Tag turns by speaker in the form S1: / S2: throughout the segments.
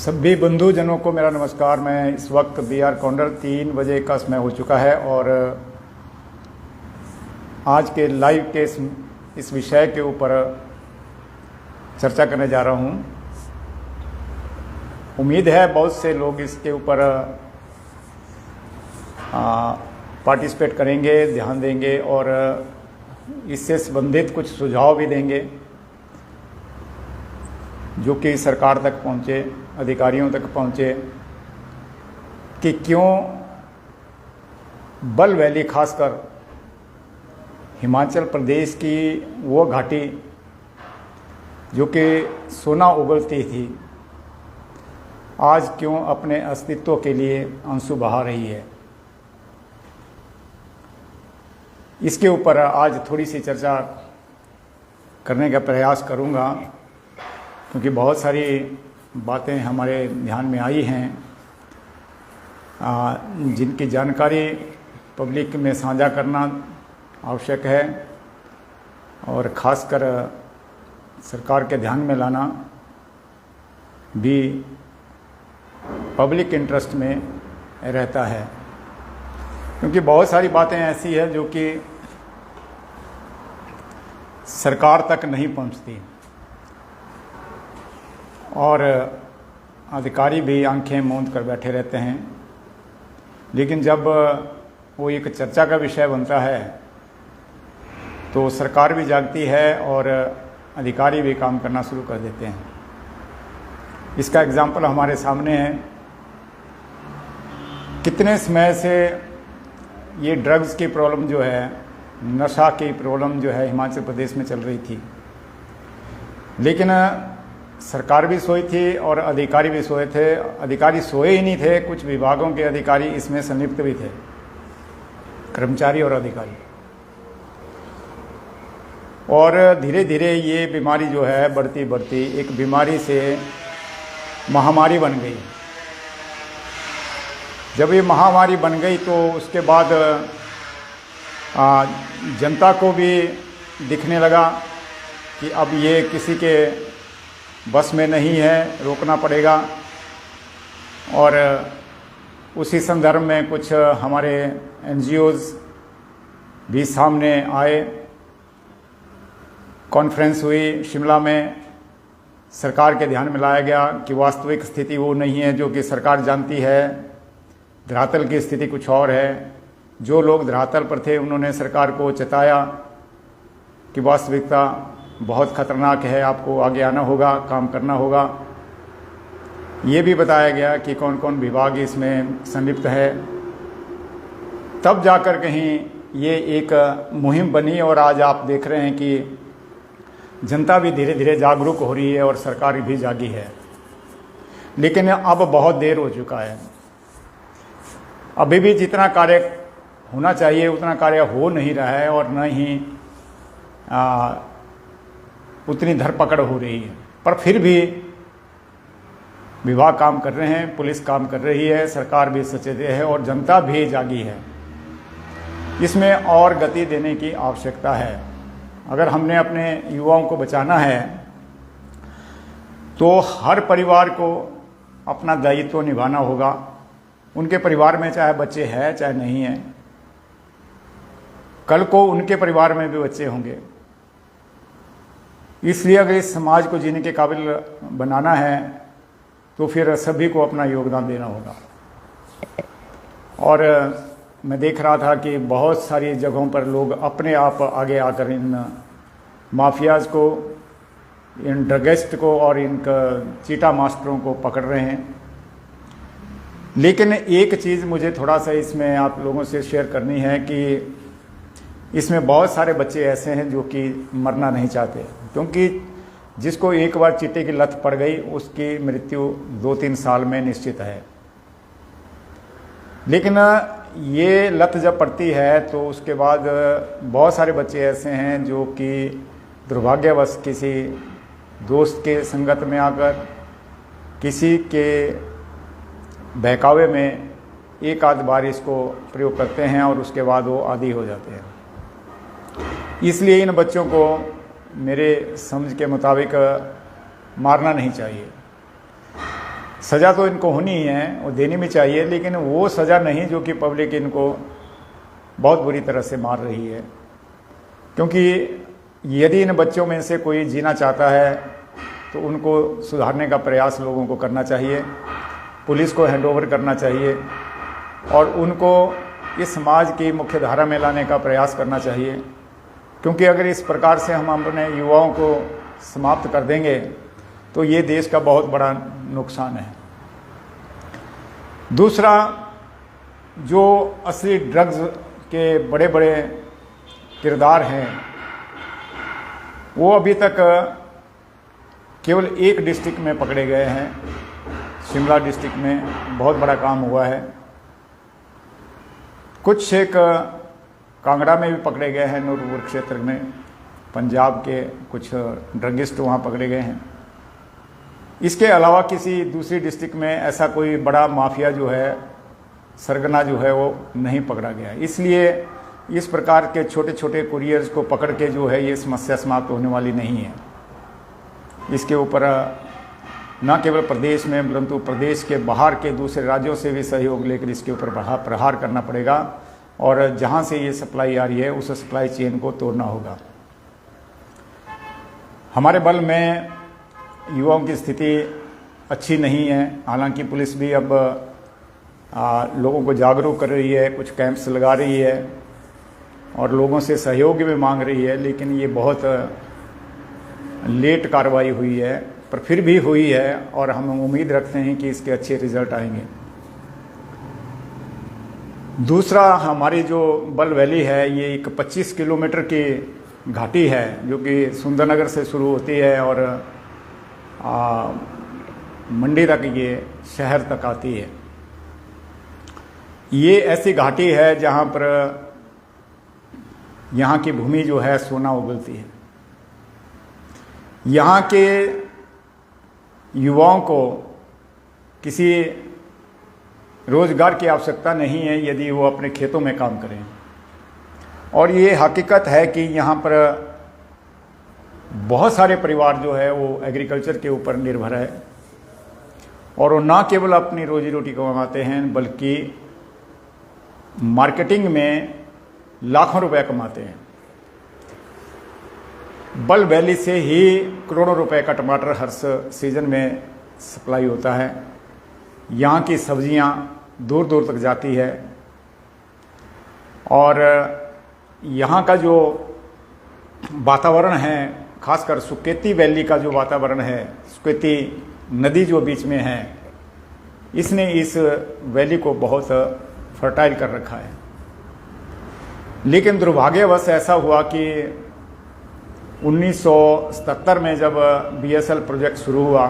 S1: सभी बंधुजनों को मेरा नमस्कार। मैं इस वक्त BR कॉर्नर 3 बजे का समय हो चुका है और आज के लाइव के इस विषय के ऊपर चर्चा करने जा रहा हूं। उम्मीद है बहुत से लोग इसके ऊपर पार्टिसिपेट करेंगे, ध्यान देंगे और इससे संबंधित कुछ सुझाव भी देंगे जो कि सरकार तक पहुँचे, अधिकारियों तक पहुँचे कि क्यों बल वैली, खासकर हिमाचल प्रदेश की वो घाटी जो कि सोना उगलती थी, आज क्यों अपने अस्तित्व के लिए आंसू बहा रही है। इसके ऊपर आज थोड़ी सी चर्चा करने का प्रयास करूंगा, क्योंकि बहुत सारी बातें हमारे ध्यान में आई हैं जिनकी जानकारी पब्लिक में साझा करना आवश्यक है और ख़ासकर सरकार के ध्यान में लाना भी पब्लिक इंटरेस्ट में रहता है, क्योंकि बहुत सारी बातें ऐसी है जो कि सरकार तक नहीं पहुंचती और अधिकारी भी आंखें मूंद कर बैठे रहते हैं। लेकिन जब वो एक चर्चा का विषय बनता है तो सरकार भी जागती है और अधिकारी भी काम करना शुरू कर देते हैं। इसका एग्जाम्पल हमारे सामने है। कितने समय से ये ड्रग्स की प्रॉब्लम जो है, नशा की प्रॉब्लम जो है हिमाचल प्रदेश में चल रही थी, लेकिन सरकार भी सोई थी और अधिकारी भी सोए थे। अधिकारी सोए ही नहीं थे, कुछ विभागों के अधिकारी इसमें संलिप्त भी थे, कर्मचारी और अधिकारी। और धीरे धीरे ये बीमारी जो है बढ़ती बढ़ती एक बीमारी से महामारी बन गई। जब ये महामारी बन गई तो उसके बाद जनता को भी दिखने लगा कि अब ये किसी के बस में नहीं है, रोकना पड़ेगा। और उसी संदर्भ में कुछ हमारे NGOs भी सामने आए। कॉन्फ्रेंस हुई शिमला में, सरकार के ध्यान में लाया गया कि वास्तविक स्थिति वो नहीं है जो कि सरकार जानती है, धरातल की स्थिति कुछ और है। जो लोग धरातल पर थे उन्होंने सरकार को चेताया कि वास्तविकता बहुत खतरनाक है, आपको आगे आना होगा, काम करना होगा। ये भी बताया गया कि कौन कौन विभाग इसमें संलिप्त है। तब जाकर कहीं ये एक मुहिम बनी और आज आप देख रहे हैं कि जनता भी धीरे धीरे जागरूक हो रही है और सरकार भी जागी है। लेकिन अब बहुत देर हो चुका है। अभी भी जितना कार्य होना चाहिए उतना कार्य हो नहीं रहा है और न ही उतनी धरपकड़ हो रही है। पर फिर भी विभाग काम कर रहे हैं, पुलिस काम कर रही है, सरकार भी सचेत है और जनता भी जागी है। इसमें और गति देने की आवश्यकता है। अगर हमने अपने युवाओं को बचाना है तो हर परिवार को अपना दायित्व निभाना होगा। उनके परिवार में चाहे बच्चे हैं चाहे नहीं हैं, कल को उनके परिवार में भी बच्चे होंगे। इसलिए अगर इस समाज को जीने के काबिल बनाना है तो फिर सभी को अपना योगदान देना होगा। और मैं देख रहा था कि बहुत सारी जगहों पर लोग अपने आप आगे आकर इन माफियाज को, इन ड्रगिस्ट को और इन चीटा मास्टरों को पकड़ रहे हैं। लेकिन एक चीज़ मुझे थोड़ा सा इसमें आप लोगों से शेयर करनी है कि इसमें बहुत सारे बच्चे ऐसे हैं जो कि मरना नहीं चाहते, क्योंकि जिसको एक बार चीटे की लत पड़ गई उसकी मृत्यु 2-3 साल में निश्चित है। लेकिन ये लत जब पड़ती है तो उसके बाद बहुत सारे बच्चे ऐसे हैं जो कि दुर्भाग्यवश किसी दोस्त के संगत में आकर, किसी के बहकावे में एक आध बार इसको प्रयोग करते हैं और उसके बाद वो आदी हो जाते हैं। इसलिए इन बच्चों को मेरे समझ के मुताबिक मारना नहीं चाहिए। सज़ा तो इनको होनी ही है और देनी भी चाहिए, लेकिन वो सज़ा नहीं जो कि पब्लिक इनको बहुत बुरी तरह से मार रही है। क्योंकि यदि इन बच्चों में से कोई जीना चाहता है तो उनको सुधारने का प्रयास लोगों को करना चाहिए, पुलिस को हैंडओवर करना चाहिए और उनको इस समाज की मुख्य धारा में लाने का प्रयास करना चाहिए। क्योंकि अगर इस प्रकार से हम अपने युवाओं को समाप्त कर देंगे तो ये देश का बहुत बड़ा नुकसान है। दूसरा, जो असली ड्रग्स के बड़े बड़े किरदार हैं वो अभी तक केवल एक डिस्ट्रिक्ट में पकड़े गए हैं, शिमला डिस्ट्रिक्ट में बहुत बड़ा काम हुआ है। कुछ एक कांगड़ा में भी पकड़े गए हैं, नूरपुर क्षेत्र में पंजाब के कुछ ड्रगिस्ट वहाँ पकड़े गए हैं। इसके अलावा किसी दूसरी डिस्ट्रिक्ट में ऐसा कोई बड़ा माफिया जो है, सरगना जो है वो नहीं पकड़ा गया। इसलिए इस प्रकार के छोटे छोटे कुरियर्स को पकड़ के जो है ये समस्या समाप्त होने वाली नहीं है। इसके ऊपर न केवल प्रदेश में परंतु प्रदेश के बाहर के दूसरे राज्यों से भी सहयोग लेकर इसके ऊपर प्रहार करना पड़ेगा और जहां से ये सप्लाई आ रही है उस सप्लाई चेन को तोड़ना होगा। हमारे बल में युवाओं की स्थिति अच्छी नहीं है, हालांकि पुलिस भी अब लोगों को जागरूक कर रही है, कुछ कैंप्स लगा रही है और लोगों से सहयोग भी मांग रही है, लेकिन ये बहुत लेट कार्रवाई हुई है, पर फिर भी हुई है और हम उम्मीद रखते हैं कि इसके अच्छे रिजल्ट आएंगे। दूसरा, हमारी जो बल वैली है ये एक 25 किलोमीटर की घाटी है जो कि सुंदरनगर से शुरू होती है और मंडी तक ये शहर तक आती है। ये ऐसी घाटी है जहाँ पर यहाँ की भूमि जो है सोना उगलती है। यहाँ के युवाओं को किसी रोजगार की आवश्यकता नहीं है यदि वो अपने खेतों में काम करें, और ये हकीकत है कि यहाँ पर बहुत सारे परिवार जो है वो एग्रीकल्चर के ऊपर निर्भर है और वो ना केवल अपनी रोजी रोटी कमाते हैं बल्कि मार्केटिंग में लाखों रुपए कमाते हैं। बल वैली से ही करोड़ों रुपए का टमाटर हर सीजन में सप्लाई होता है। यहाँ की सब्जियाँ दूर दूर तक जाती है और यहाँ का जो वातावरण है, खासकर सुकेती वैली का जो वातावरण है, सुकेती नदी जो बीच में है, इसने इस वैली को बहुत फर्टाइल कर रखा है। लेकिन दुर्भाग्यवश ऐसा हुआ कि 1977 में जब बीएसएल प्रोजेक्ट शुरू हुआ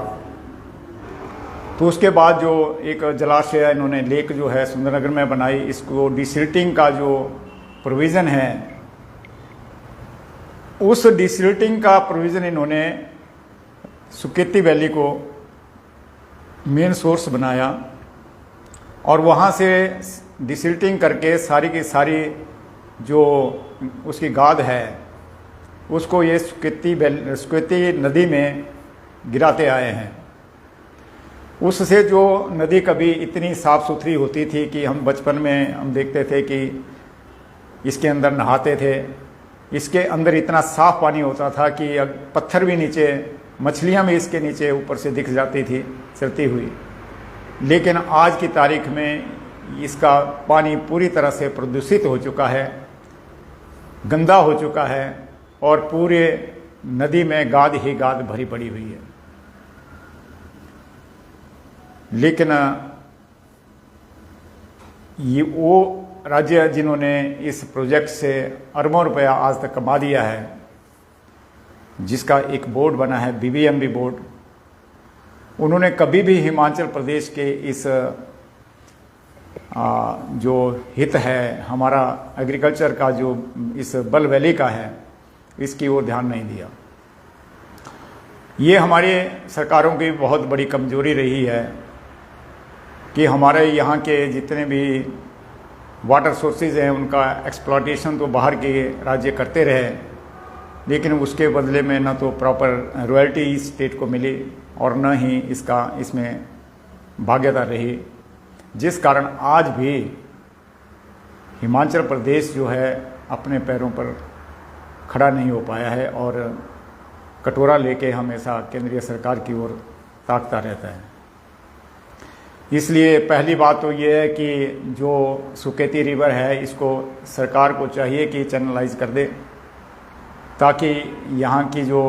S1: तो उसके बाद जो एक जलाशय इन्होंने लेक जो है सुंदरनगर में बनाई, इसको डिसिल्टिंग का जो प्रोविज़न है, उस डिसिल्टिंग का प्रोविज़न इन्होंने सुकेती वैली को मेन सोर्स बनाया और वहाँ से डिसिल्टिंग करके सारी की सारी जो उसकी गाद है उसको ये सुकेती नदी में गिराते आए हैं। उससे जो नदी कभी इतनी साफ़ सुथरी होती थी कि हम बचपन में हम देखते थे कि इसके अंदर नहाते थे, इसके अंदर इतना साफ़ पानी होता था कि पत्थर भी नीचे, मछलियाँ भी इसके नीचे ऊपर से दिख जाती थी चलती हुई। लेकिन आज की तारीख में इसका पानी पूरी तरह से प्रदूषित हो चुका है, गंदा हो चुका है और पूरे नदी में गाद ही गाद भरी पड़ी हुई है। लेकिन ये वो राज्य जिन्होंने इस प्रोजेक्ट से अरबों रुपया आज तक कमा दिया है, जिसका एक बोर्ड बना है बीबीएमबी बोर्ड, उन्होंने कभी भी हिमाचल प्रदेश के इस जो हित है हमारा एग्रीकल्चर का, जो इस बल वैली का है, इसकी ओर ध्यान नहीं दिया। ये हमारे सरकारों की बहुत बड़ी कमजोरी रही है कि हमारे यहाँ के जितने भी वाटर सोर्सेज हैं उनका एक्सप्लॉयटेशन तो बाहर के राज्य करते रहे, लेकिन उसके बदले में न तो प्रॉपर रॉयल्टी स्टेट को मिली और न ही इसमें भाग्यता रही, जिस कारण आज भी हिमाचल प्रदेश जो है अपने पैरों पर खड़ा नहीं हो पाया है और कटोरा लेके हमेशा केंद्रीय सरकार की ओर ताकता रहता है। इसलिए पहली बात तो ये है कि जो सुकेती रिवर है इसको सरकार को चाहिए कि चैनलाइज कर दे, ताकि यहाँ की जो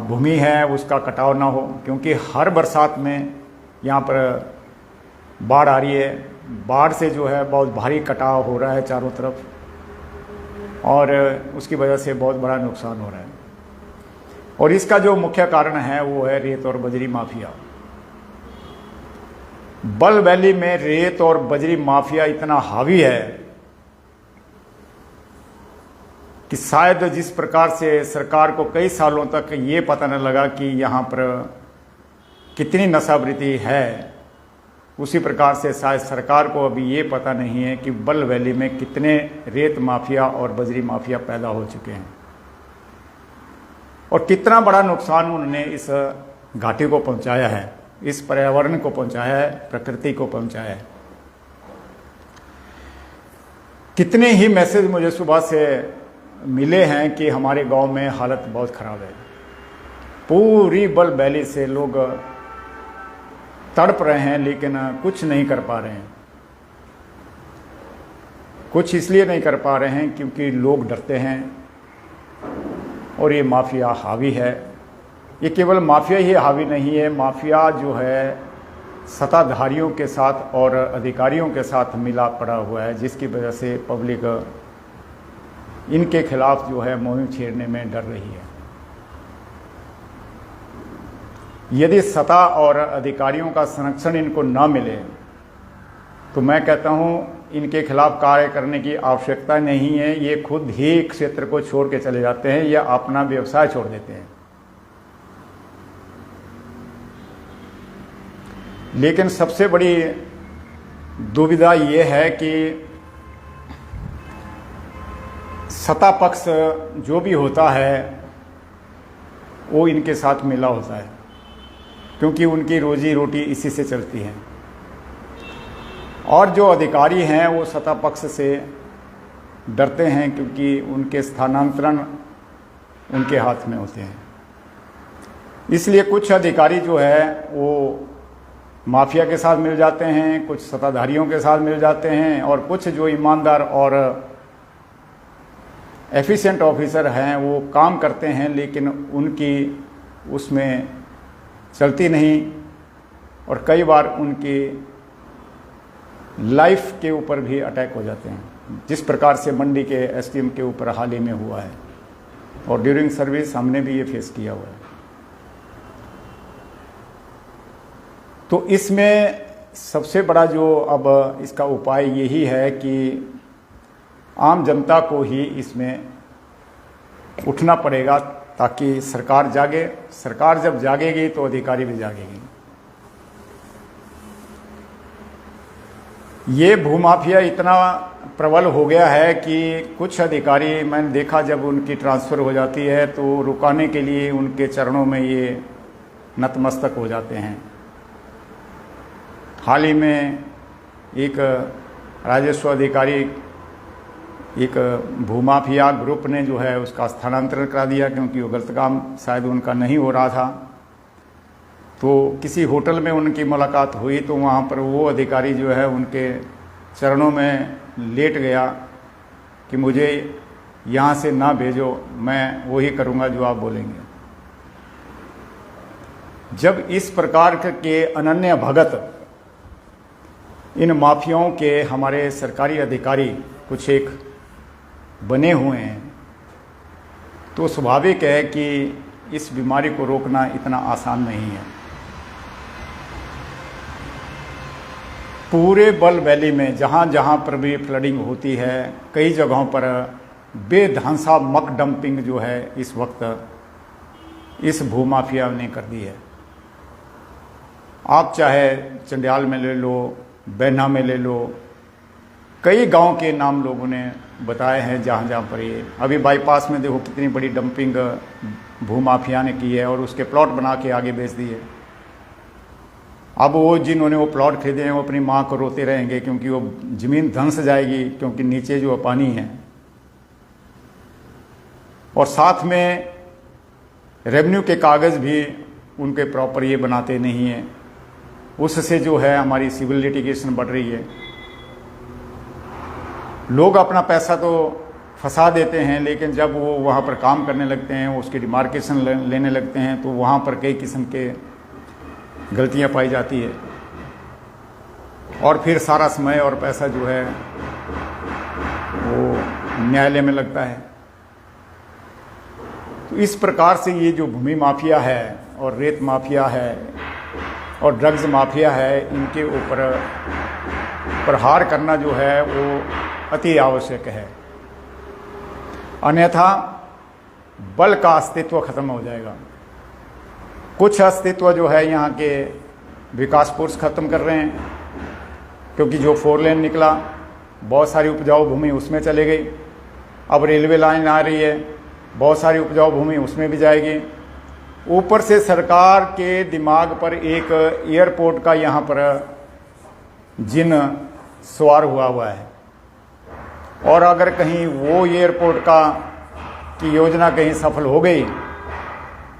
S1: भूमि है उसका कटाव ना हो, क्योंकि हर बरसात में यहाँ पर बाढ़ आ रही है। बाढ़ से जो है बहुत भारी कटाव हो रहा है चारों तरफ, और उसकी वजह से बहुत बड़ा नुकसान हो रहा है। और इसका जो मुख्य कारण है वो है रेत और बजरी माफिया। बल वैली में रेत और बजरी माफिया इतना हावी है कि शायद जिस प्रकार से सरकार को कई सालों तक ये पता न लगा कि यहाँ पर कितनी नशावृत्ति है, उसी प्रकार से शायद सरकार को अभी ये पता नहीं है कि बल वैली में कितने रेत माफिया और बजरी माफिया पैदा हो चुके हैं और कितना बड़ा नुकसान उन्होंने इस घाटी को पहुंचाया है, इस पर्यावरण को पहुंचाया है, प्रकृति को पहुंचाया है। कितने ही मैसेज मुझे सुबह से मिले हैं कि हमारे गांव में हालत बहुत खराब है। पूरी बल वैली से लोग तड़प रहे हैं लेकिन कुछ नहीं कर पा रहे हैं। कुछ इसलिए नहीं कर पा रहे हैं क्योंकि लोग डरते हैं और ये माफिया हावी है। ये केवल माफिया ही हावी नहीं है, माफिया जो है सत्ताधारियों के साथ और अधिकारियों के साथ मिला पड़ा हुआ है, जिसकी वजह से पब्लिक इनके खिलाफ जो है मुहिम छेड़ने में डर रही है। यदि सत्ता और अधिकारियों का संरक्षण इनको न मिले तो मैं कहता हूं इनके खिलाफ कार्य करने की आवश्यकता नहीं है। ये खुद ही क्षेत्र को छोड़ के चले जाते हैं या अपना व्यवसाय छोड़ देते हैं। लेकिन सबसे बड़ी दुविधा ये है कि सत्ता पक्ष जो भी होता है वो इनके साथ मिला होता है, क्योंकि उनकी रोजी रोटी इसी से चलती है। और जो अधिकारी हैं वो सत्ता पक्ष से डरते हैं क्योंकि उनके स्थानांतरण उनके हाथ में होते हैं। इसलिए कुछ अधिकारी जो है वो माफिया के साथ मिल जाते हैं, कुछ सत्ताधारियों के साथ मिल जाते हैं, और कुछ जो ईमानदार और एफिशिएंट ऑफिसर हैं वो काम करते हैं लेकिन उनकी उसमें चलती नहीं, और कई बार उनकी लाइफ के ऊपर भी अटैक हो जाते हैं, जिस प्रकार से मंडी के एसडीएम के ऊपर हाल ही में हुआ है और ड्यूरिंग सर्विस हमने भी ये फेस किया हुआ है। तो इसमें सबसे बड़ा जो अब इसका उपाय यही है कि आम जनता को ही इसमें उठना पड़ेगा ताकि सरकार जागे। सरकार जब जागेगी तो अधिकारी भी जागेगी। ये भूमाफिया इतना प्रबल हो गया है कि कुछ अधिकारी मैंने देखा जब उनकी ट्रांसफ़र हो जाती है तो रुकाने के लिए उनके चरणों में ये नतमस्तक हो जाते हैं। हाल ही में एक राजस्व अधिकारी एक भूमाफिया ग्रुप ने जो है उसका स्थानांतरण करा दिया, क्योंकि वो गलत काम शायद उनका नहीं हो रहा था। तो किसी होटल में उनकी मुलाकात हुई तो वहाँ पर वो अधिकारी जो है उनके चरणों में लेट गया कि मुझे यहाँ से ना भेजो, मैं वही करूँगा जो आप बोलेंगे। जब इस प्रकार के अनन्य भगत इन माफियाओं के हमारे सरकारी अधिकारी कुछ एक बने हुए हैं तो स्वाभाविक है कि इस बीमारी को रोकना इतना आसान नहीं है। पूरे बल वैली में जहाँ जहाँ पर भी फ्लडिंग होती है, कई जगहों पर बेढांसा मक डंपिंग जो है इस वक्त इस भूमाफिया ने कर दी है। आप चाहे चंडियाल में ले लो, बैना में ले लो, कई गांव के नाम लोगों ने बताए हैं जहाँ जहाँ पर ये अभी बाईपास में देखो कितनी बड़ी डंपिंग भूमाफिया ने की है और उसके प्लॉट बना के आगे बेच दिए। अब वो जिन्होंने वो प्लॉट खरीदे हैं वो अपनी माँ को रोते रहेंगे, क्योंकि वो ज़मीन धंस जाएगी, क्योंकि नीचे जो पानी है, और साथ में रेवेन्यू के कागज़ भी उनके प्रॉपर ये बनाते नहीं हैं। उससे जो है हमारी सिविल लिटिगेशन बढ़ रही है। लोग अपना पैसा तो फंसा देते हैं, लेकिन जब वो वहाँ पर काम करने लगते हैं, उसकी डिमार्केशन लेने लगते हैं, तो वहाँ पर कई किस्म के गलतियाँ पाई जाती है, और फिर सारा समय और पैसा जो है वो न्यायालय में लगता है। तो इस प्रकार से ये जो भूमि माफिया है और रेत माफिया है और ड्रग्स माफिया है, इनके ऊपर प्रहार करना जो है वो अति आवश्यक है, अन्यथा बल का अस्तित्व खत्म हो जाएगा। कुछ अस्तित्व जो है यहाँ के विकास पुरुष खत्म कर रहे हैं, क्योंकि जो 4 लेन निकला, बहुत सारी उपजाऊ भूमि उसमें चले गई। अब रेलवे लाइन आ रही है, बहुत सारी उपजाऊ भूमि उसमें भी जाएगी। ऊपर से सरकार के दिमाग पर एक एयरपोर्ट का यहाँ पर जिन सवार हुआ है, और अगर कहीं वो एयरपोर्ट की योजना कहीं सफल हो गई,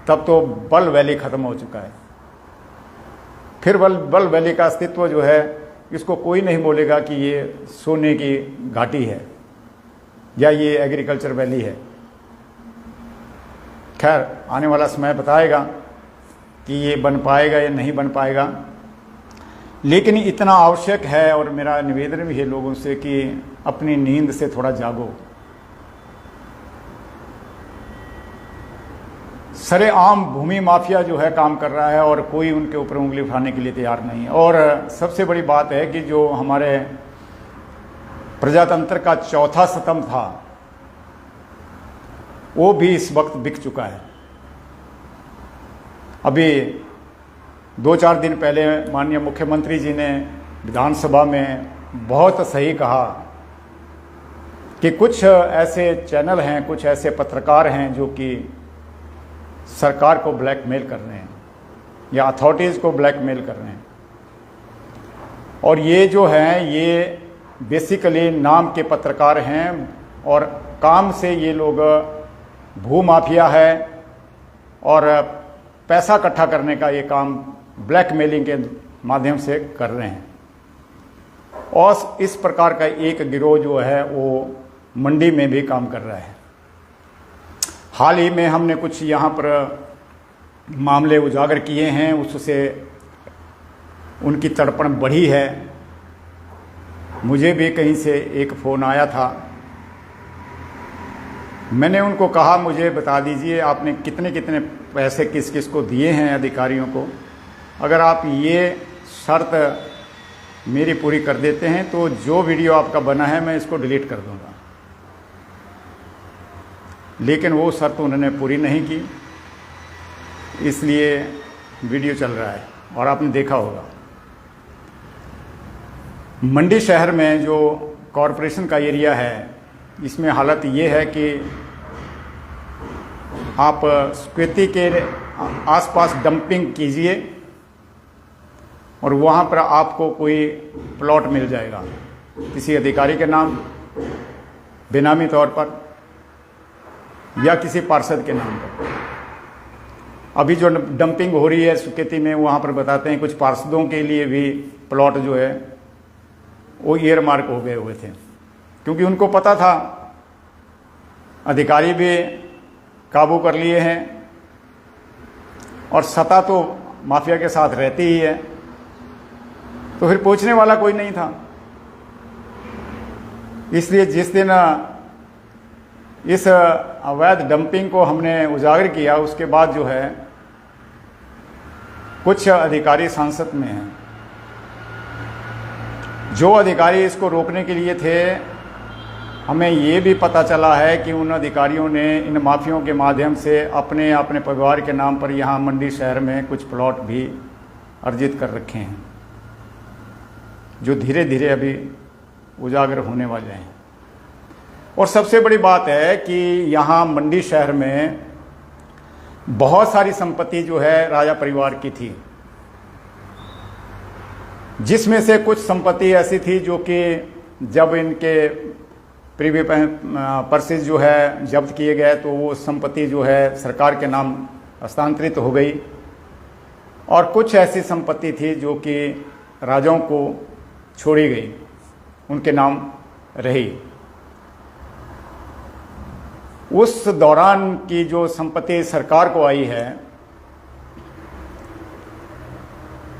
S1: तब तो बल वैली खत्म हो चुका है। फिर बल वैली का अस्तित्व जो है, इसको कोई नहीं बोलेगा कि ये सोने की घाटी है या ये एग्रीकल्चर वैली है। खैर, आने वाला समय बताएगा कि ये बन पाएगा या नहीं बन पाएगा, लेकिन इतना आवश्यक है। और मेरा निवेदन भी है लोगों से कि अपनी नींद से थोड़ा जागो। सरेआम भूमि माफिया जो है काम कर रहा है, और कोई उनके ऊपर उंगली उठाने के लिए तैयार नहीं है। और सबसे बड़ी बात है कि जो हमारे प्रजातंत्र का चौथा स्तंभ था, वो भी इस वक्त बिक चुका है। अभी 2-4 दिन पहले माननीय मुख्यमंत्री जी ने विधानसभा में बहुत सही कहा कि कुछ ऐसे चैनल हैं, कुछ ऐसे पत्रकार हैं जो कि सरकार को ब्लैकमेल कर रहे हैं या अथॉरिटीज़ को ब्लैकमेल कर रहे हैं। और ये जो हैं, ये बेसिकली नाम के पत्रकार हैं, और काम से ये लोग भू माफिया है और पैसा इकट्ठा करने का ये काम ब्लैकमेलिंग के माध्यम से कर रहे हैं। और इस प्रकार का एक गिरोह जो है वो मंडी में भी काम कर रहा है। हाल ही में हमने कुछ यहाँ पर मामले उजागर किए हैं, उससे उनकी तड़पण बढ़ी है। मुझे भी कहीं से एक फ़ोन आया था, मैंने उनको कहा मुझे बता दीजिए आपने कितने कितने पैसे किस किस को दिए हैं अधिकारियों को। अगर आप ये शर्त मेरी पूरी कर देते हैं तो जो वीडियो आपका बना है मैं इसको डिलीट कर दूंगा। लेकिन वो शर्त उन्होंने पूरी नहीं की, इसलिए वीडियो चल रहा है और आपने देखा होगा। मंडी शहर में जो कॉरपोरेशन का एरिया है, इसमें हालत ये है कि आप स्क्वेती के आसपास डंपिंग कीजिए और वहाँ पर आपको कोई प्लॉट मिल जाएगा किसी अधिकारी के नाम, बेनामी तौर पर या किसी पार्षद के नाम पर। अभी जो डंपिंग हो रही है सुकेती में, वहाँ पर बताते हैं कुछ पार्षदों के लिए भी प्लॉट जो है वो ईयर मार्क हो गए हुए थे, क्योंकि उनको पता था, अधिकारी भी काबू कर लिए हैं और सत्ता तो माफिया के साथ रहती ही है, तो फिर पूछने वाला कोई नहीं था। इसलिए जिस दिन इस अवैध डंपिंग को हमने उजागर किया, उसके बाद जो है कुछ अधिकारी सांसद में हैं। जो अधिकारी इसको रोकने के लिए थे, हमें ये भी पता चला है कि उन अधिकारियों ने इन माफियों के माध्यम से अपने अपने परिवार के नाम पर यहाँ मंडी शहर में कुछ प्लॉट भी अर्जित कर रखे हैं, जो धीरे धीरे अभी उजागर होने वाले हैं। और सबसे बड़ी बात है कि यहाँ मंडी शहर में बहुत सारी संपत्ति जो है राजा परिवार की थी, जिसमें से कुछ संपत्ति ऐसी थी जो कि जब इनके प्रीवी पर्सेज जो है जब्त किए गए तो वो संपत्ति जो है सरकार के नाम हस्तांतरित हो गई, और कुछ ऐसी संपत्ति थी जो कि राजाओं को छोड़ी गई, उनके नाम रही। उस दौरान की जो संपत्ति सरकार को आई है,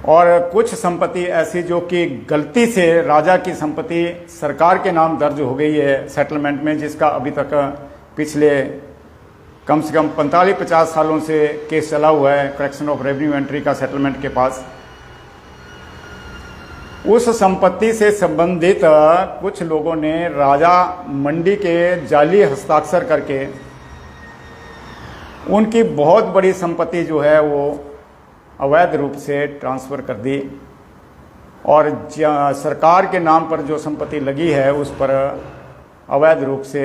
S1: और कुछ संपत्ति ऐसी जो कि गलती से राजा की संपत्ति सरकार के नाम दर्ज हो गई है सेटलमेंट में, जिसका अभी तक पिछले कम से कम 45-50 सालों से केस चला हुआ है करेक्शन ऑफ रेवेन्यू एंट्री का सेटलमेंट के पास। उस संपत्ति से संबंधित कुछ लोगों ने राजा मंडी के जाली हस्ताक्षर करके उनकी बहुत बड़ी संपत्ति जो है वो अवैध रूप से ट्रांसफ़र कर दी, और सरकार के नाम पर जो संपत्ति लगी है उस पर अवैध रूप से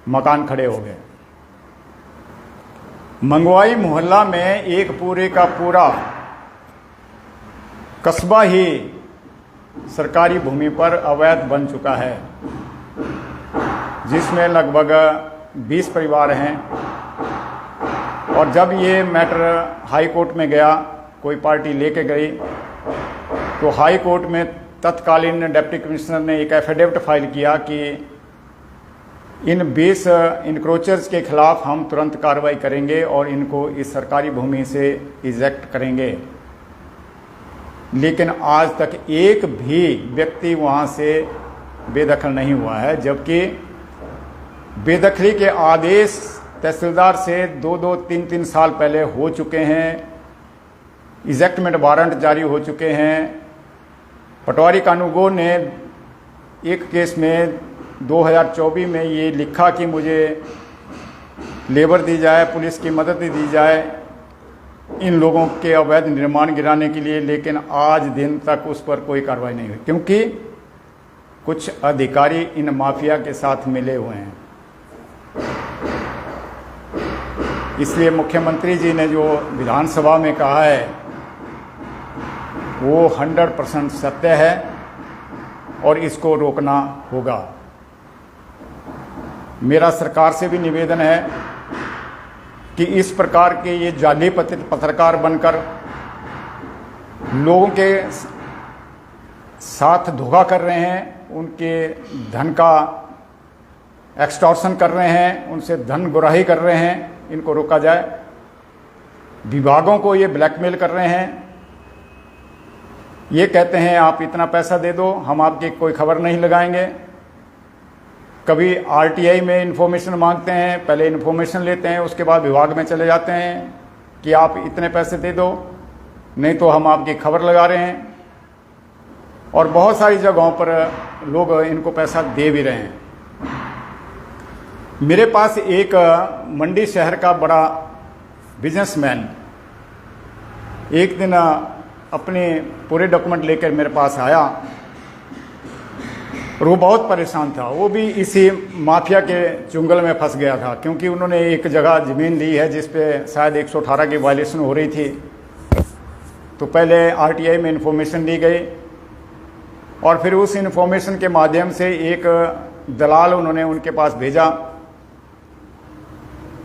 S1: मकान खड़े हो गए। मंगवाई मोहल्ला में एक पूरे का पूरा कस्बा ही सरकारी भूमि पर अवैध बन चुका है, जिसमें लगभग 20 परिवार हैं। और जब ये मैटर हाई कोर्ट में गया, कोई पार्टी लेके गई, तो हाई कोर्ट में तत्कालीन डिप्टी कमिश्नर ने एक एफिडेविट फाइल किया कि इन 20 इंक्रोचर्स के खिलाफ हम तुरंत कार्रवाई करेंगे और इनको इस सरकारी भूमि से इजेक्ट करेंगे। लेकिन आज तक एक भी व्यक्ति वहाँ से बेदखल नहीं हुआ है, जबकि बेदखली के आदेश तहसीलदार से 2-2, 3-3 साल पहले हो चुके हैं। इजेक्टमेंट वारंट जारी हो चुके हैं। पटवारी कानूनगो ने एक केस में 2024 में ये लिखा कि मुझे लेबर दी जाए, पुलिस की मदद दी जाए इन लोगों के अवैध निर्माण गिराने के लिए, लेकिन आज दिन तक उस पर कोई कार्रवाई नहीं हुई, क्योंकि कुछ अधिकारी इन माफिया के साथ मिले हुए हैं। इसलिए मुख्यमंत्री जी ने जो विधानसभा में कहा है वो 100% सत्य है और इसको रोकना होगा। मेरा सरकार से भी निवेदन है कि इस प्रकार के ये जाली पत्रकार बनकर लोगों के साथ धोखा कर रहे हैं, उनके धन का एक्सटॉर्शन कर रहे हैं, उनसे धन गुराही कर रहे हैं, इनको रोका जाए। विभागों को ये ब्लैकमेल कर रहे हैं, ये कहते हैं आप इतना पैसा दे दो, हम आपकी कोई खबर नहीं लगाएंगे। कभी आरटीआई में इन्फॉर्मेशन मांगते हैं, पहले इन्फॉर्मेशन लेते हैं, उसके बाद विभाग में चले जाते हैं कि आप इतने पैसे दे दो, नहीं तो हम आपकी खबर लगा रहे हैं। और बहुत सारी जगहों पर लोग इनको पैसा दे भी रहे हैं। मेरे पास एक मंडी शहर का बड़ा बिजनेसमैन एक दिन अपने पूरे डॉक्यूमेंट लेकर मेरे पास आया और वो बहुत परेशान था। वो भी इसी माफिया के चुंगल में फंस गया था, क्योंकि उन्होंने एक जगह ज़मीन ली है जिस पे शायद 118 की वायलेशन हो रही थी। तो पहले आरटीआई में इन्फॉर्मेशन ली गई और फिर उस इन्फॉर्मेशन के माध्यम से एक दलाल उन्होंने उनके पास भेजा,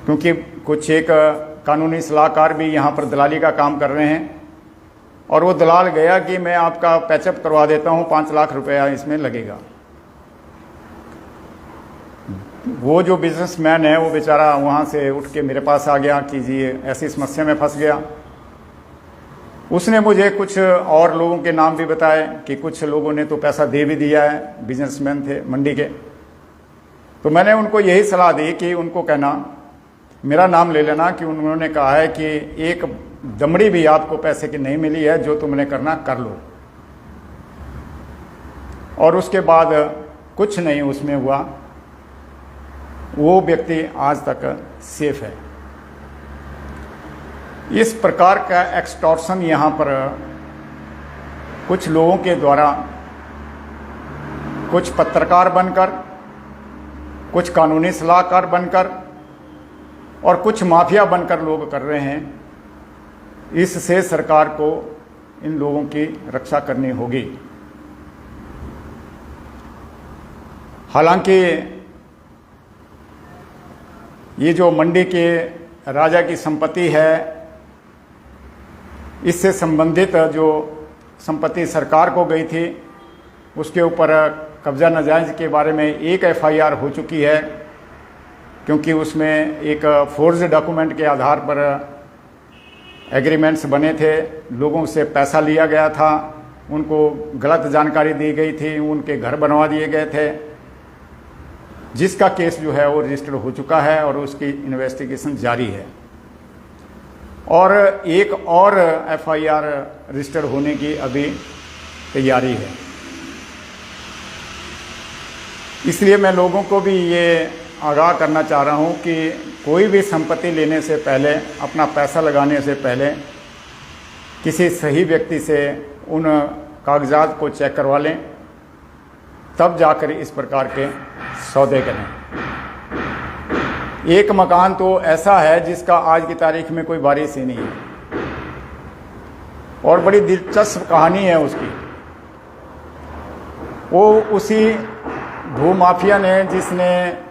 S1: क्योंकि कुछ एक कानूनी सलाहकार भी यहाँ पर दलाली का काम कर रहे हैं। और वो दलाल गया कि मैं आपका पैचअप करवा देता हूँ, 5 लाख रुपया इसमें लगेगा। वो जो बिजनेसमैन है वो बेचारा वहाँ से उठ के मेरे पास आ गया कि जी ऐसी समस्या में फंस गया। उसने मुझे कुछ और लोगों के नाम भी बताए कि कुछ लोगों ने तो पैसा दे भी दिया है, बिजनेसमैन थे मंडी के। तो मैंने उनको यही सलाह दी कि उनको कहना, मेरा नाम ले लेना कि उन्होंने कहा है कि एक दमड़ी भी आपको पैसे की नहीं मिली है, जो तुमने करना कर लो। और उसके बाद कुछ नहीं उसमें हुआ। वो व्यक्ति आज तक सेफ है। इस प्रकार का एक्सटॉर्शन यहाँ पर कुछ लोगों के द्वारा, कुछ पत्रकार बनकर, कुछ कानूनी सलाहकार बनकर और कुछ माफिया बनकर लोग कर रहे हैं। इससे सरकार को इन लोगों की रक्षा करनी होगी। हालांकि ये जो मंडी के राजा की संपत्ति है, इससे संबंधित जो संपत्ति सरकार को गई थी, उसके ऊपर कब्जा नाजायज के बारे में एक एफआईआर हो चुकी है, क्योंकि उसमें एक फोर्ज डॉक्यूमेंट के आधार पर एग्रीमेंट्स बने थे, लोगों से पैसा लिया गया था, उनको गलत जानकारी दी गई थी, उनके घर बनवा दिए गए थे, जिसका केस जो है वो रजिस्टर्ड हो चुका है और उसकी इन्वेस्टिगेशन जारी है। और एक और एफआईआर रजिस्टर्ड होने की अभी तैयारी है। इसलिए मैं लोगों को भी ये आगाह करना चाह रहा हूँ कि कोई भी संपत्ति लेने से पहले, अपना पैसा लगाने से पहले किसी सही व्यक्ति से उन कागजात को चेक करवा लें, तब जाकर इस प्रकार के सौदे करें। एक मकान तो ऐसा है जिसका आज की तारीख में कोई वारिस ही नहीं है, और बड़ी दिलचस्प कहानी है उसकी। वो उसी भूमाफिया ने, जिसने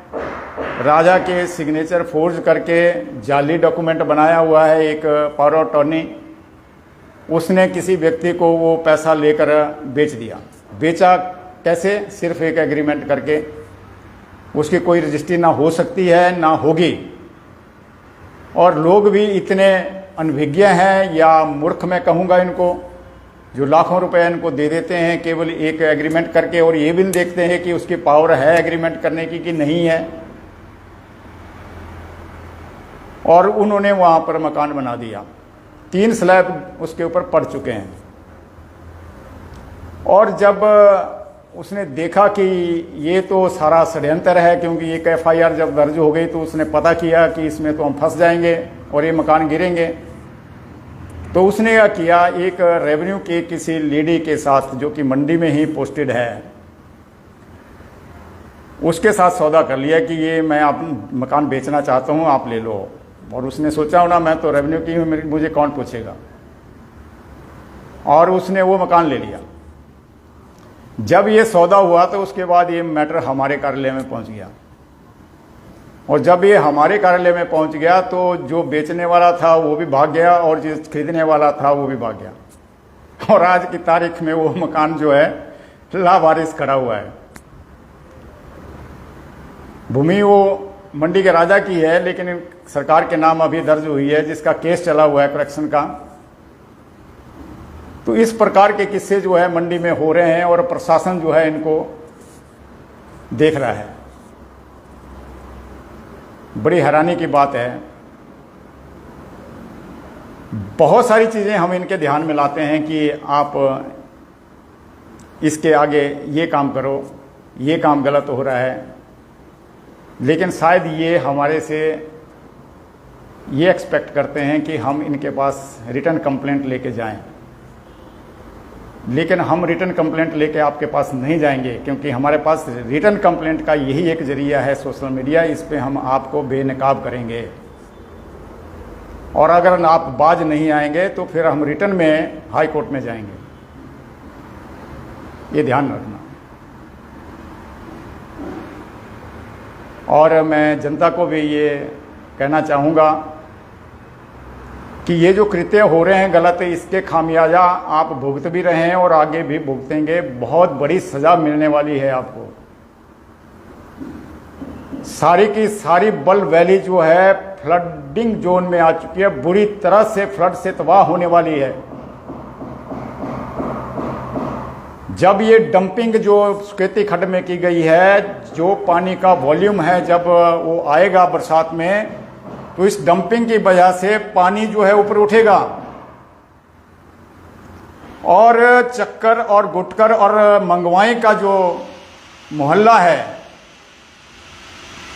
S1: राजा के सिग्नेचर फोर्ज करके जाली डॉक्यूमेंट बनाया हुआ है, एक पावर ऑफ अटॉर्नी, उसने किसी व्यक्ति को वो पैसा लेकर बेच दिया। बेचा कैसे? सिर्फ एक एग्रीमेंट करके। उसकी कोई रजिस्ट्री ना हो सकती है ना होगी, और लोग भी इतने अनभिज्ञ हैं, या मूर्ख मैं कहूँगा इनको, जो लाखों रुपए इनको दे देते हैं केवल एक एग्रीमेंट करके, और ये भी नहीं देखते हैं कि उसकी पावर है एग्रीमेंट करने की कि नहीं है। और उन्होंने वहाँ पर मकान बना दिया, 3 स्लैब उसके ऊपर पड़ चुके हैं। और जब उसने देखा कि ये तो सारा षड्यंत्र है, क्योंकि एक एफआईआर जब दर्ज हो गई तो उसने पता किया कि इसमें तो हम फंस जाएंगे और ये मकान गिरेंगे, तो उसने क्या किया, एक रेवेन्यू के किसी लेडी के साथ, जो कि मंडी में ही पोस्टेड है, उसके साथ सौदा कर लिया कि ये मैं आप मकान बेचना चाहता हूँ, आप ले लो। और उसने सोचा होना मैं तो रेवेन्यू की हूँ, मुझे कौन पूछेगा, और उसने वो मकान ले लिया। जब ये सौदा हुआ तो उसके बाद ये मैटर हमारे कार्यालय में पहुंच गया, और जब ये हमारे कार्यालय में पहुंच गया तो जो बेचने वाला था वो भी भाग गया, और जो खरीदने वाला था वो भी भाग गया, और आज की तारीख में वो मकान जो है लावारिस खड़ा हुआ है। भूमि वो मंडी के राजा की है, लेकिन सरकार के नाम अभी दर्ज हुई है, जिसका केस चला हुआ है करेक्शन का। तो इस प्रकार के किस्से जो है मंडी में हो रहे हैं, और प्रशासन जो है इनको देख रहा है। बड़ी हैरानी की बात है। बहुत सारी चीज़ें हम इनके ध्यान में लाते हैं कि आप इसके आगे ये काम करो, ये काम गलत हो रहा है, लेकिन शायद ये हमारे से ये एक्सपेक्ट करते हैं कि हम इनके पास रिटर्न कंप्लेंट लेके जाएं। लेकिन हम रिटर्न कंप्लेंट लेके आपके पास नहीं जाएंगे, क्योंकि हमारे पास रिटर्न कंप्लेंट का यही एक जरिया है, सोशल मीडिया। इस पे हम आपको बेनकाब करेंगे, और अगर आप बाज नहीं आएंगे तो फिर हम रिटर्न में हाई कोर्ट में जाएंगे। ये ध्यान रखना। और मैं जनता को भी ये कहना चाहूँगा कि ये जो कृत्य हो रहे हैं गलत, इसके खामियाजा आप भुगत भी रहे हैं और आगे भी भुगतेंगे। बहुत बड़ी सजा मिलने वाली है आपको। सारी की सारी बल वैली जो है फ्लडिंग जोन में आ चुकी है, बुरी तरह से फ्लड से तबाह होने वाली है। जब ये डंपिंग जो सुकेती खड्ड में की गई है, जो पानी का वॉल्यूम है, जब वो आएगा बरसात में, तो इस डंपिंग की वजह से पानी जो है ऊपर उठेगा, और चक्कर और गुटकर और मंगवाई का जो मोहल्ला है,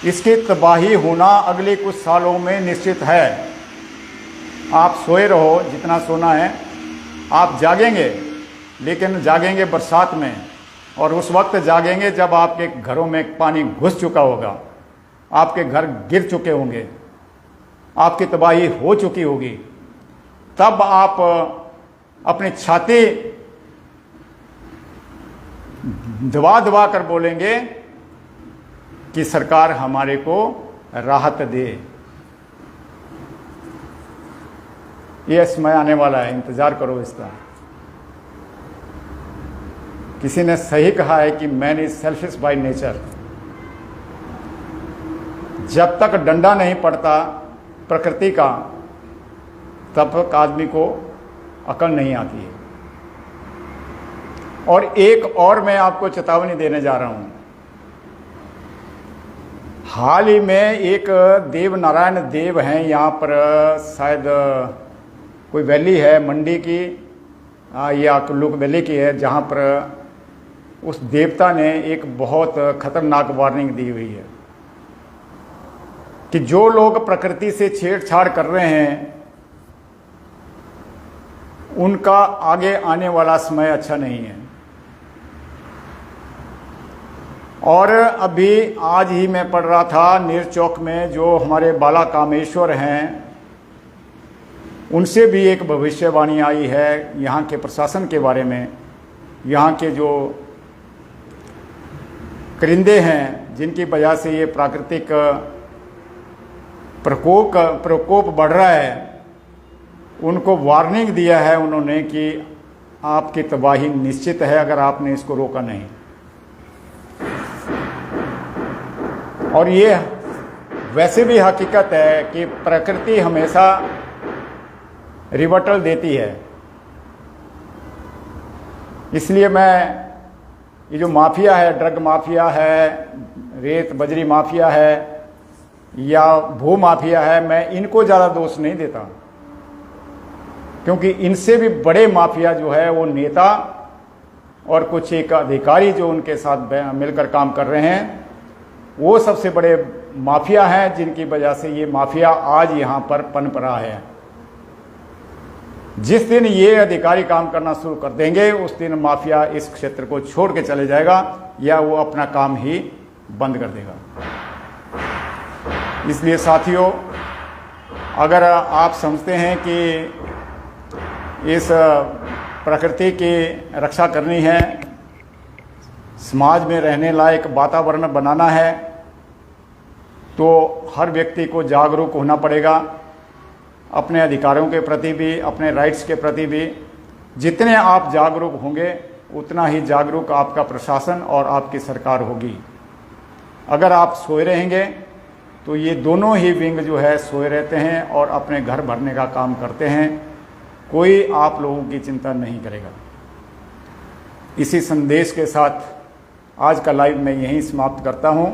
S1: इसकी तबाही होना अगले कुछ सालों में निश्चित है। आप सोए रहो जितना सोना है, आप जागेंगे, लेकिन जागेंगे बरसात में, और उस वक्त जागेंगे जब आपके घरों में पानी घुस चुका होगा, आपके घर गिर चुके होंगे, आपकी तबाही हो चुकी होगी। तब आप अपनी छाती दबा दबा कर बोलेंगे कि सरकार हमारे को राहत दे। यह समय आने वाला है, इंतजार करो इसका। किसी ने सही कहा है कि man is selfish by nature. जब तक डंडा नहीं पड़ता प्रकृति का, तब तक आदमी को अकल नहीं आती है। और एक और मैं आपको चेतावनी देने जा रहा हूं। हाल ही में एक देव नारायण देव हैं, यहाँ पर शायद कोई वैली है मंडी की या कुल्लू वैली की है, जहाँ पर उस देवता ने एक बहुत खतरनाक वार्निंग दी हुई है कि जो लोग प्रकृति से छेड़छाड़ कर रहे हैं उनका आगे आने वाला समय अच्छा नहीं है। और अभी आज ही मैं पढ़ रहा था नीर चौक में, जो हमारे बाला कामेश्वर हैं, उनसे भी एक भविष्यवाणी आई है यहाँ के प्रशासन के बारे में। यहाँ के जो परिंदे हैं जिनकी वजह से ये प्राकृतिक प्रकोप बढ़ रहा है, उनको वार्निंग दिया है उन्होंने कि आपकी तबाही निश्चित है अगर आपने इसको रोका नहीं। और ये वैसे भी हकीकत है कि प्रकृति हमेशा रिवर्टल देती है। इसलिए मैं ये जो माफिया है, ड्रग माफिया है, रेत बजरी माफिया है या भू माफिया है, मैं इनको ज़्यादा दोष नहीं देता, क्योंकि इनसे भी बड़े माफिया जो है वो नेता और कुछ एक अधिकारी जो उनके साथ मिलकर काम कर रहे हैं, वो सबसे बड़े माफिया हैं, जिनकी वजह से ये माफिया आज यहाँ पर पनप रहा है। जिस दिन ये अधिकारी काम करना शुरू कर देंगे, उस दिन माफिया इस क्षेत्र को छोड़ के चले जाएगा या वो अपना काम ही बंद कर देगा। इसलिए साथियों, अगर आप समझते हैं कि इस प्रकृति की रक्षा करनी है, समाज में रहने लायक वातावरण बनाना है, तो हर व्यक्ति को जागरूक होना पड़ेगा। अपने अधिकारों के प्रति भी, अपने राइट्स के प्रति भी। जितने आप जागरूक होंगे उतना ही जागरूक आपका प्रशासन और आपकी सरकार होगी। अगर आप सोए रहेंगे तो ये दोनों ही विंग जो है सोए रहते हैं और अपने घर भरने का काम करते हैं। कोई आप लोगों की चिंता नहीं करेगा। इसी संदेश के साथ आज का लाइव मैं यहीं समाप्त करता हूं।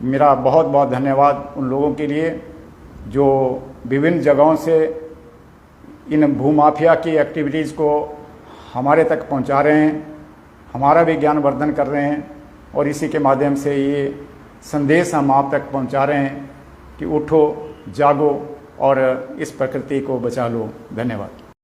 S1: मेरा बहुत बहुत धन्यवाद उन लोगों के लिए जो विभिन्न जगहों से इन भूमाफिया की एक्टिविटीज़ को हमारे तक पहुंचा रहे हैं, हमारा भी ज्ञानवर्धन कर रहे हैं, और इसी के माध्यम से ये संदेश हम आप तक पहुंचा रहे हैं कि उठो, जागो और इस प्रकृति को बचा लो। धन्यवाद।